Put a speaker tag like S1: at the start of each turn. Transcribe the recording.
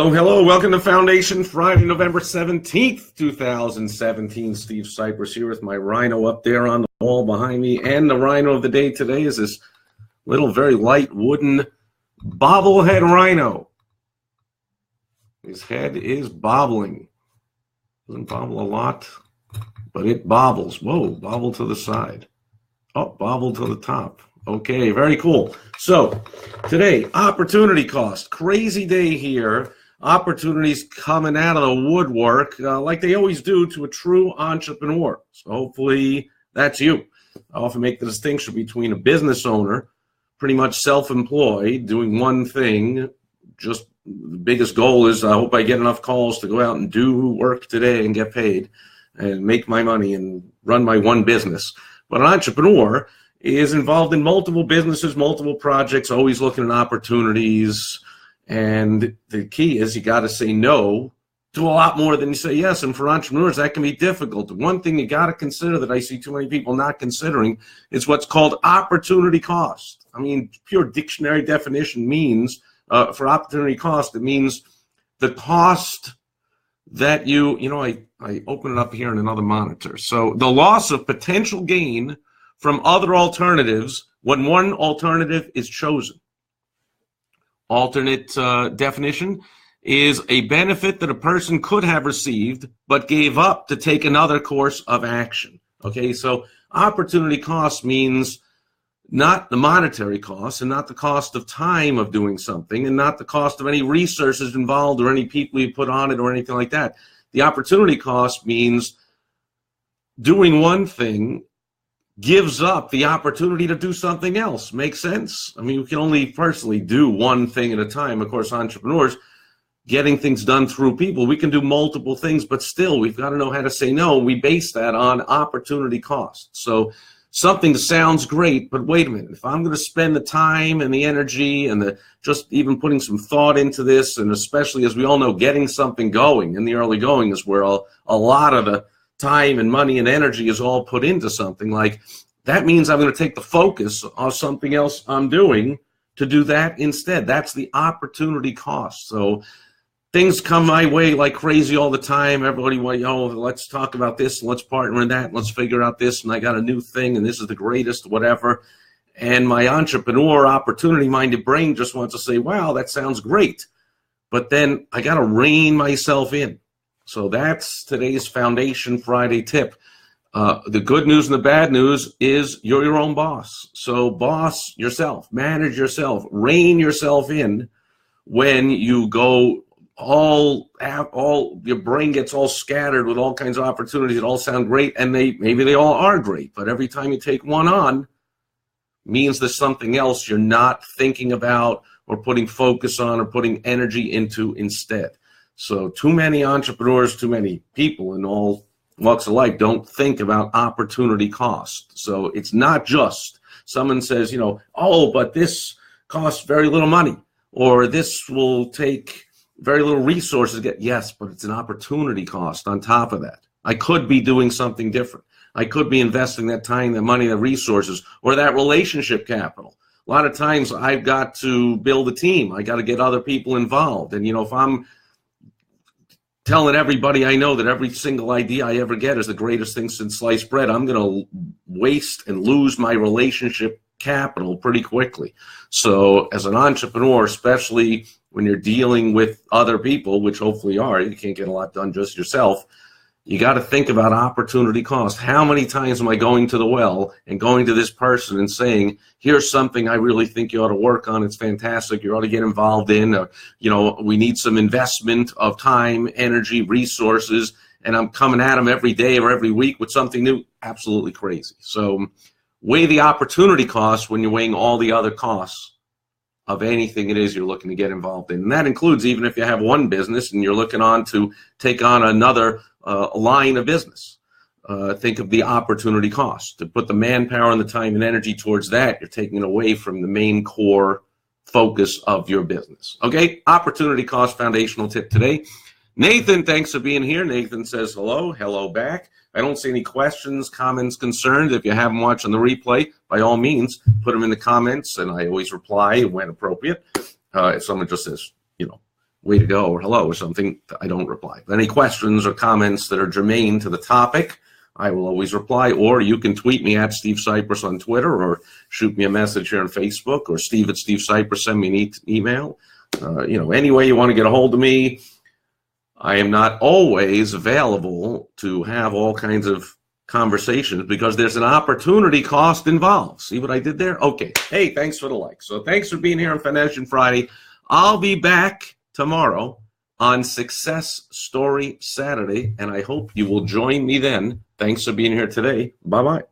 S1: Oh, hello. Welcome to Foundation Friday, November 17th, 2017. Steve Sipress here with my rhino up there on the wall behind me. And the rhino of the day today is this little, very light wooden bobblehead rhino. His head is bobbling. Doesn't bobble a lot, but it bobbles. Whoa, bobble to the side. Oh, bobble to the top. Okay, very cool. So today, opportunity cost. Crazy day here. Opportunities coming out of the woodwork like they always do to a true entrepreneur. So hopefully that's you. I often make the distinction between a business owner, pretty much self-employed, doing one thing. Just the biggest goal is I hope I get enough calls to go out and do work today and get paid and make my money and run my one business. But an entrepreneur is involved in multiple businesses, multiple projects, always looking at opportunities. And the key is you got to say no to a lot more than you say yes. And for entrepreneurs, that can be difficult. One thing you got to consider that I see too many people not considering is what's called opportunity cost. I mean, pure dictionary definition means for opportunity cost, it means the cost that I open it up here in another monitor. So the loss of potential gain from other alternatives when one alternative is chosen. Alternate definition is a benefit that a person could have received but gave up to take another course of action. Okay, so opportunity cost means not the monetary cost and not the cost of time of doing something and not the cost of any resources involved or any people you put on it or anything like that. The opportunity cost means doing one thing gives up the opportunity to do something else. Makes sense? I mean, we can only personally do one thing at a time. Of course, entrepreneurs, getting things done through people, we can do multiple things, but still, we've got to know how to say no. We base that on opportunity cost. So something sounds great, but wait a minute. If I'm going to spend the time and the energy and just even putting some thought into this, and especially as we all know, getting something going in the early going is where a lot of the time and money and energy is all put into something. Like that means I'm going to take the focus of something else I'm doing to do that instead. That's the opportunity cost. So things come my way like crazy all the time. Everybody, let's talk about this, let's partner in that, let's figure out this, and I got a new thing, and this is the greatest, whatever. And my entrepreneur, opportunity-minded brain just wants to say, wow, that sounds great. But then I got to rein myself in. So that's today's Foundation Friday tip. The good news and the bad news is you're your own boss. So boss yourself, manage yourself, rein yourself in when you go all your brain gets all scattered with all kinds of opportunities that all sound great, and maybe they all are great, but every time you take one on means there's something else you're not thinking about or putting focus on or putting energy into instead. So too many entrepreneurs, too many people in all walks of life don't think about opportunity cost. So it's not just someone says, oh, but this costs very little money, or this will take very little resources to get. Yes, but it's an opportunity cost on top of that. I could be doing something different. I could be investing that time, that money, that resources, or that relationship capital. A lot of times I've got to build a team. I got to get other people involved. And, if I'm telling everybody I know that every single idea I ever get is the greatest thing since sliced bread, I'm going to waste and lose my relationship capital pretty quickly. So as an entrepreneur, especially when you're dealing with other people, which hopefully you can't get a lot done just yourself, you got to think about opportunity cost. How many times am I going to the well and going to this person and saying, here's something I really think you ought to work on. It's fantastic. You ought to get involved in, we need some investment of time, energy, resources, and I'm coming at them every day or every week with something new. Absolutely crazy. So weigh the opportunity cost when you're weighing all the other costs of anything it is you're looking to get involved in. And that includes even if you have one business and you're looking on to take on another line of business. Think of the opportunity cost. To put the manpower and the time and energy towards that, you're taking it away from the main core focus of your business. Okay, opportunity cost foundational tip today. Nathan, thanks for being here. Nathan says hello back. I don't see any questions, comments, concerns. If you haven't watched on the replay, by all means, put them in the comments, and I always reply when appropriate. If someone just says, way to go or hello or something, I don't reply. But any questions or comments that are germane to the topic, I will always reply. Or you can tweet me at Steve Sipress on Twitter, or shoot me a message here on Facebook, or Steve at Steve Sipress, send me an email. Any way you want to get a hold of me. I am not always available to have all kinds of conversations because there's an opportunity cost involved. See what I did there? Okay. Hey, thanks for the like. So thanks for being here on Financial Friday. I'll be back tomorrow on Success Story Saturday, and I hope you will join me then. Thanks for being here today. Bye-bye.